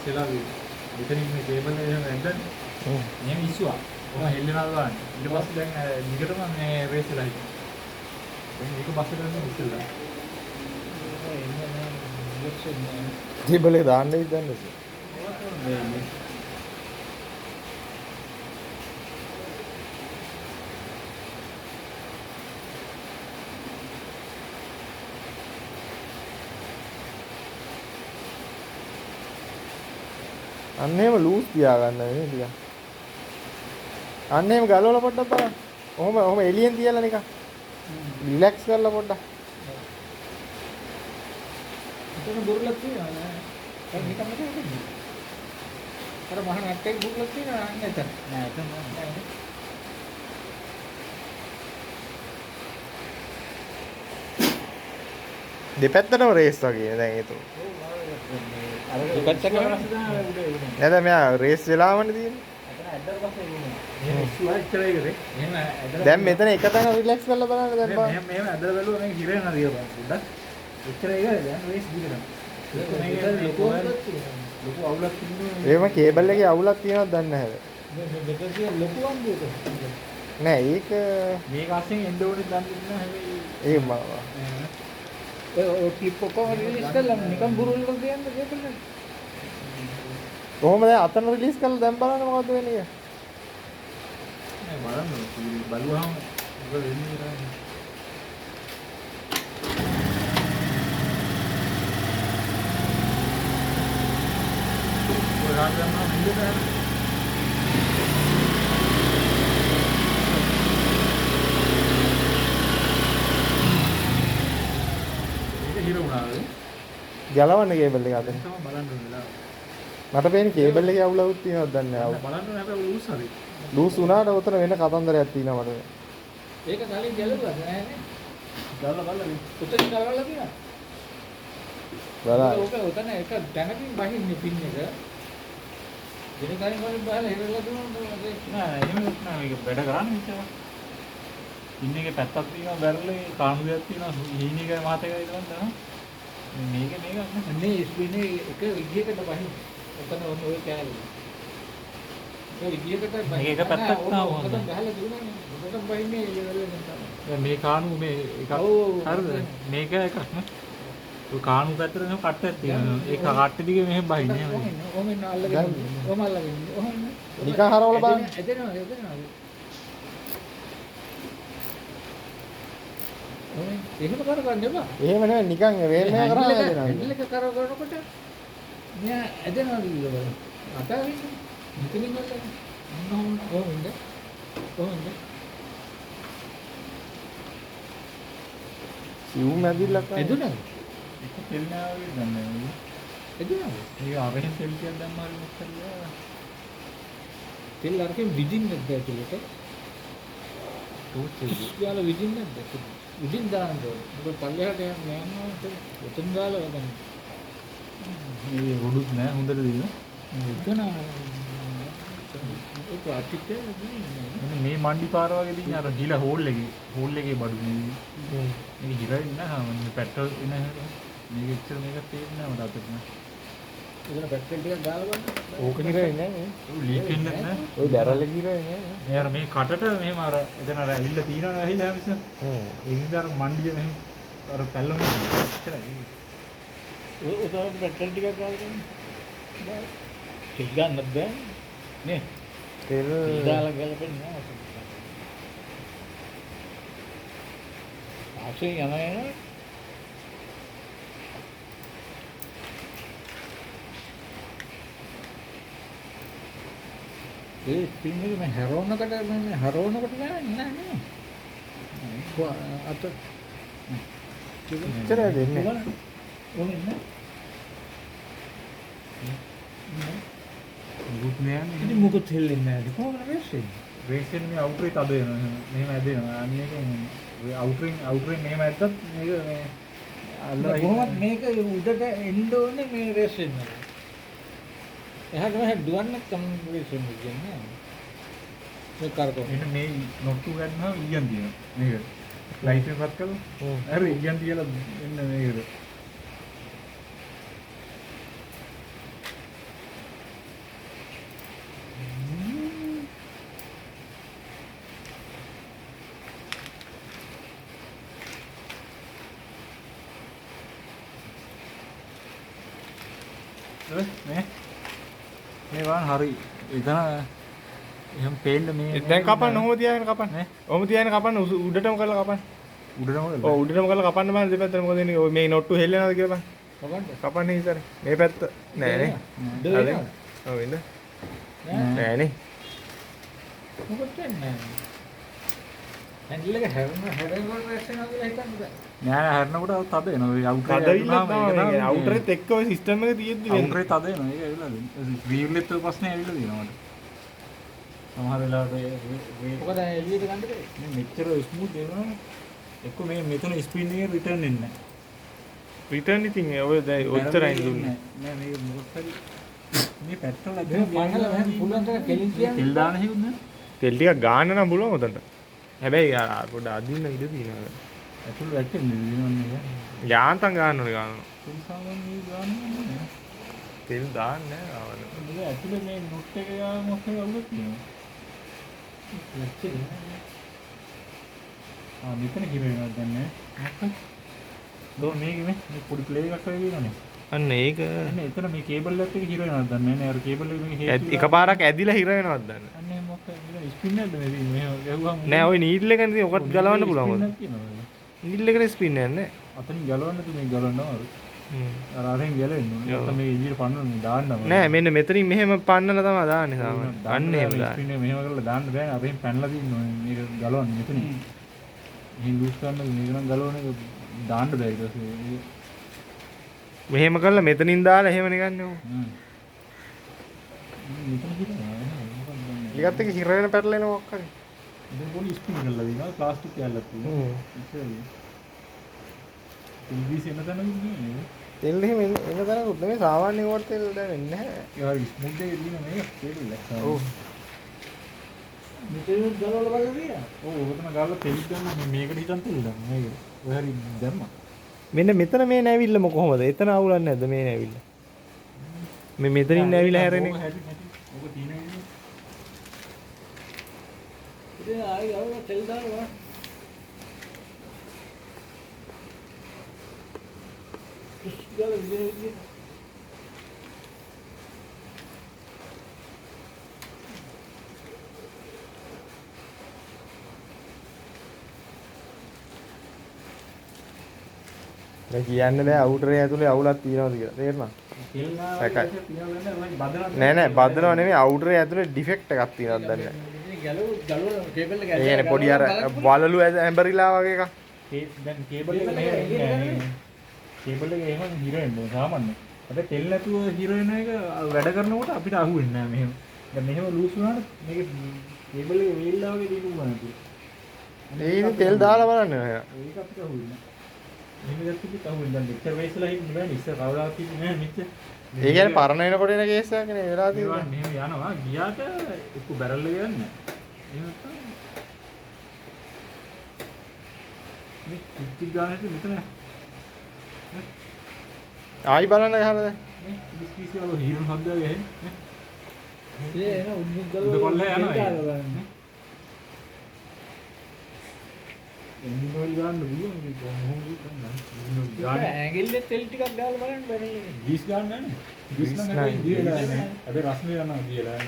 වෙලා මෙතනින් මේ කේබල් එක එහෙම ඇද්දන්නේ. එහෙම ඉස්සුවා. ඔය හෙල්ලෙනවා ගන්න. ඊට පස්සේ දැන් දිගටම මේ රේස් වෙලා ඉන්නේ. දැන් මේක බස් එකට යන්න ඉස්සෙල්ලා. කේබල් එක දාන්න ඉදන්නේ. අන්න එහෙම ලූස් තියාගන්න නේ ටිකක්. අන්න එහෙම ගලවලා පොඩ්ඩක් බලන්න. ඔහොම එළියෙන් තියලා නිකන්. රිලැක්ස් කරලා පොඩ්ඩක්. එතන බුරුලක් තියෙනවා නේද? දැන් නිකන් මෙතන ඉන්නේ. අර මහා නැට්ටේ බුරුලක් තියෙනවා නේද? එතන. නෑ එතන නෑ. දෙපැත්තටම රේස් වගේ දැන් ඒක. දෙපැත්තටම නේද මෙයා රේස් වෙලාවනේ තියෙන්නේ. එතන ඇද්දට පස්සේ එන්නේ. එහෙම ඉස්සුවා ඉච්චරයි කරේ. එහෙම ඇදලා දැන් මෙතන එක තැන රිලැක්ස් කරලා බලන්න දැන් බලන්න. මෙහෙම ඇදලා බැලුවා මේක හිර වෙනවා දිය බලන්න. පොඩ්ඩක්. ඉච්චරයි කරේ දැන් රේස් දිගටම. ලොකු අවුලක් තිබුණේ. ඒම කේබල් එකේ අවුලක් තියෙනවද දන්නේ නැහැ. මේක කිය ලොකු වන්දියක. නෑ ඒක මේක අස්සෙන් එන්න ඕනේ දන්නේ නැහැ හැබැයි. ඒ ඔය ක්ලිප් ඔක්කොම රිලීස් කළා නිකන් බුරුල් වල තියන්න කේබල් එක. කොහොමද අතන රිලීස් කරලා දැන් බලන්න මොකද වෙන්නේ? නෑ බලන්න බලුවාම මොකද වෙන්නේ කියලා. ඔය රාජ්‍යම හොඳට හිර වුණාද? ගලවන්න කේබල් එක අතන. තමයි බලන්න ඕනේ. මට පේන්නේ කේබල් එකේ අවුලක් තියෙනවද දන්නේ නැහැ. බලන්න ඕනේ හැබැයි ලූස් හරි. ලූස් වුණාට උතන වෙන කතන්දරයක් තියෙනවා මට. ඒක කලින් ගැලුවාද නැහැනේ. ගලවලා උතන ගලවලා තියෙනවා. බලන්න. ඕක උතන එක දැනකින් බහින්නේ පින් එක. දින කලින් වලින් බහලා හිරලා දුන්නා නෑ එහෙම නෑ මේක වැඩ කරන්නේ ඉතින්. පින් එකේ පැත්තක් තියෙනවා බැරලේ කාණු දෙයක් තියෙනවා හීනිකයි මහතකයි ඉදන් තමයි. මේක මේ ස්පිනේ එක විදියකට බහින්න. ඔතන ඔය කෑල්ල. ඒ විදියකට බහින්න. මේක පැත්තක් තාම හොඳයි. ඔතන ගහලා දුන්නානේ. ඔතන බහින්නේ ඉවරෙන් තමයි. දැන් මේ කාණු මේ එකක් හරිද? මේක එකක් නේ. ඔය කාණු පැත්තට නේ කට්ටයක් තියෙනවා. ඒක කට්ට දිගේ මෙහෙම බහින්නේ. ඔහොම ඉන්න අල්ලගෙන. ඔහොම අල්ලගෙන. ඔහොම නිකන් හරවලා බලන්න. එදෙනවා. එහෙම කරගන්න එපා. එහෙම නෙවෙයි නිකන් වේල් එක කරා හැදෙනවා. හැන්ඩල් එක කරගන්නකොට මෙයා ඇදෙනවා කියලා බලන්න. අතාරින්න. මෙතනින් වලට. කොහොමද? සිවුම් ඇදිල්ලක් ආවා. එදුණාද? එක තෙල් නාවේ දන්නේ. එදුණාද? මේ ආවෙන් තෙල් ටිකක් දැම්මා හරි මොකක්ද කියලා. තෙල් අරකින් විදින්නද ඇතුළට? යාල විදින්නද ඇතුළට? විදින් දාන්න ඕනේ. මොකද පල්ලෙහාට යන්නේ නැහැ. උතුම් ගාලා වදන්න. මේ රොඩුත් නෑ හොඳට දින. එතන ඒ ප්ලාස්ටික් එක මේ මණ්ඩි පාර වගේ දින අර ගිල හෝල් එකේ බඩු නේ. මේක හිරෙන්නේ නැහැ. මේ පෙට්‍රල් එන මේක ඉච්චර මේක තේරෙන්නේ නැහැ මට අතට. ඒකට පෙට්‍රල් ටිකක් දාලා බලන්න. ඕක හිරෙන්නේ නැහැ. ඔය ලීක් වෙන්නේ නැහැ. ඔය බැරල් එක හිරෙන්නේ නැහැ. මේ අර මේ කටට මෙහෙම අර එතන අර ඇවිල්ලා තියෙනවා ඇහිලා හැමතිස්සෙම. ඒ නිසා අර මණ්ඩිය මෙහෙම අර පැල්ලම ඉච්චරයි. ඔය උදාර පෙට්‍රල් ටිකක් ගාලා ගන්න. ටික ගන්නත් බෑ. නේ. තෙල් දාලා ගලපෙන්නේ නැහැ. ආක්ෂේ යනවා. ඒ ස්පින් එක මම හරවනකොට නෑ නේ. අත ඉච්චර දෙන්නේ. ඕනේ නෑ. මුකුත් නෑනේ. ඉතින් මුකුත් හෙල්ලෙන්නේ නෑද? කොහොමද රේස් වෙන්නේ? රේස් වෙන්නේ මේ අවුට් එකේ තද වෙනවා. මෙහෙම ඇදෙනවා. අන්න එකෙන් ඔය අවුට්රෙන් මෙහෙම ඇද්දත් මේක මේ අල්ලලා කොහොමද මේක උඩට එන්න ඕනේ මේ රේස් වෙන්න. එහාට මෙහාට දුවන්න කම්පියුටර් එකෙන් කියන්නේ. මේ කරකෝ. එන්න මේ නොට්ටු ගන්නවා ඊයන් දිනවා. මේක. ලයිට් එකක් කළා. ඔව්. හරි ඊයන් තියලා එන්න මේකද. මේ වාන් හරි එතන එහෙම පේන්න මේ දැන් කපන්න ඔහොම තියාගෙන කපන්න. ඔහොම තියාගෙන කපන්න උඩටම කරලා කපන්න. උඩටම ඔව් උඩටම කරලා කපන්න බෑ දෙපැත්තට මොකද වෙන්නේ? ඔය මේ නොට්ටු හෙල්ලෙනවද කියලා බලන්න. කපන්න ඉතින්. මේ පැත්ත නෑ නේ. නෑ ඔව් ඉන්න. නෑ නේ. මොකද වෙන්නේ හැන්ඩල් එක හැරෙනකොට රෙස් වෙනවා කියලා හිතන්න බෑ. නෑ හැරෙනකොට තද වෙනවා. ඒ අවුට් අවුටරෙත් එක්ක ඔය සිස්ටම් එක තියෙද්දි වෙන්නේ. අවුටරේ තද වෙනවා. ඒක ඇවිල්ලා දෙන්නේ. රීල්ලෙත් ඔය ප්‍රශ්නේ ඇවිල්ලා තියෙනවා මට. සමහර වෙලාවට මොකද එළියට ගන්න බැරි. මේ මෙච්චර ස්මූත් වෙනවා. එක්ක මේ මෙතන ස්පින් එකේ රිටර්න් එන්නේ නැහැ. රිටර්න් ඉතින් ඔය දැන් ඔච්චරයි දුන්නේ. නෑ මේක මොකක් හරි මේ පෙට්‍රල් අදින පන්නල මම පුළුවන් තරම් කෙලින් කියන්නේ. තෙල් දාන හේතුද නෑ. තෙල් ටිකක් ගාන්න නම් පුළුවන් උතන්ට. හැබැයි පොඩ්ඩ අදින්න ඉඩ තියෙනවා. ඇතුළ වැටෙන්නේ දිනවන්නේ. යාන්තම් ගන්න ඕනේ ගන්න. තෙල් සාමාන්‍ය ගන්න නෑ. තෙල් දාන්නේ නෑ ආවද. ඒක ඇතුළේ මේ නොට් එක යාම මොකක්ද අවුලක් තියෙනවා. මෙතන හිර වෙනවද දැන් නෑ. දෝ මේකනේ මේ පොඩි ප්ලේ එකක් වගේ වෙනවනේ. අන්න ඒක. අනේ එතන මේ කේබල් එකත් එක හිර වෙනවද දැන් නෑ අර කේබල් එක මේ හේතු. එකපාරක් ඇදිලා හිර වෙනවද දැන්. අනේ මොකක්ද මේ ස්පින් නැද්ද මේ මෙහෙම ගැහුවම. නෑ ওই නීඩල් එකනේ ඉතින් ඔකට ගලවන්න පුළුවන්. නීඩල් එකේ ස්පින් යන්නේ. අතනින් ගලවන්නද මේ ගලවන්නවද? අර අරෙන් ගැලවෙන්න ඕනේ. නැත්නම් මේ එළියට පන්නන්න දාන්නම. නෑ මෙන්න මෙතනින් මෙහෙම පන්නලා තමයි දාන්නේ සාමාන්‍යයෙන්. අන්න එහෙම දාන්න. ස්පින් එක මෙහෙම කරලා දාන්න බෑනේ. අරෙන් පැනලා තියෙන්න ඕනේ. මේක ගලවන්න මෙතනින්. මෙහෙන් ලූස් කරන්න මේක නම් ගලවන එක දාන්න බෑ ඊට පස්සේ. මෙහෙම කරලා මෙතනින් දාලා එහෙම නිකන් නේ. මෙතන හිතනවා. ඊගත් එක හිර වෙන පැටලෙන මොකක් හරි. ඉතින් පොඩි ස්පින් කරලා දිනවා ප්ලාස්ටික් කැල්ලක් තියෙනවා. ඉතින් ඉංග්‍රීසි එන තැනක නේ. තෙල් එහෙම එන තැනකුත් නෙමෙයි සාමාන්‍ය කොට තෙල් දැනෙන්නේ නැහැ. ඒ වගේ ස්මූත් එකේ තියෙන මේක තෙල් ලැක්සා. ඔව්. මෙතන ගලවලා බලන්න බෑ. ඔව් ඔතන ගාලා තෙල් ගන්න මේකට හිටන් තෙල් ගන්න. මේක. ඔය හරි දැම්මා. මෙන්න මෙතන මේ නැවිල්ලම කොහොමද? එතන අවුලන්නේ නැද්ද මේ නැවිල්ල? මේ මෙතනින් නැවිලා හැරෙන එක. ඔක තියෙන විදිහ. ඉතින් ආයි ගාලා තෙල් දානවා. ඉස්ගාලා විදිහ. දැන් කියන්න බෑ අවුටරේ ඇතුලේ අවුලක් තියෙනවද කියලා. තේරෙනවද? නෑ නෑ බදනව නෙමෙයි අවුටරේ ඇතුලේ ඩිෆෙක්ට් එකක් තියෙනවද දන්නේ නෑ. ගලවන කේබල් එක ඒ කියන්නේ පොඩි අර වලලු ඇඹරිලා වගේ එකක්. දැන් කේබල් එක නෑ. කේබල් එක එහෙම හිර වෙන්නේ සාමාන්‍යයෙන්. හැබැයි තෙල් නැතුව හිර වෙන එක වැඩ කරනකොට අපිට අහුවෙන්නේ නෑ මෙහෙම. දැන් මෙහෙම ලූස් වුණාට මේක කේබල් එක වේල්ලා වගේ දිනුවා නේද? ඒ ඉතින් තෙල් දාලා බලන්න ඔය. ඒක අපිට අහුවෙන්නේ නෑ. මෙහෙම දැක්කත් අහුවෙන්නේ දැන් මෙච්චර වේස්ලා හිටින්න බෑනේ ඉස්සර කවදාවත් හිටින්නේ නෑ මෙච්චර. ඒ කියන්නේ පරණ වෙනකොට එන කේස් එකක් නේ වෙලා තියෙන්නේ. මෙහෙම යනවා ගියාට එක්ක බැරල් එක යන්නේ. එහෙම නැත්නම් මේ කිටි ගානට මෙතන ආයි බලන්න ගහලා දැන්. මේ කිසි වල හීරන් හද්දා ගහන්නේ. ඒ එන උඩුක් ගලවලා යනවා. එන්නිවල් ගන්න පුළුවන් මේක කොහොමද ගන්න. ඇඟිල්ලේ තෙල් ටිකක් දාලා බලන්න බැරි. ගීස් ගන්න නැහැ. ගීස් නම් හැබැයි දියලා නැහැ. හැබැයි රස්නේ යනවා දියලා.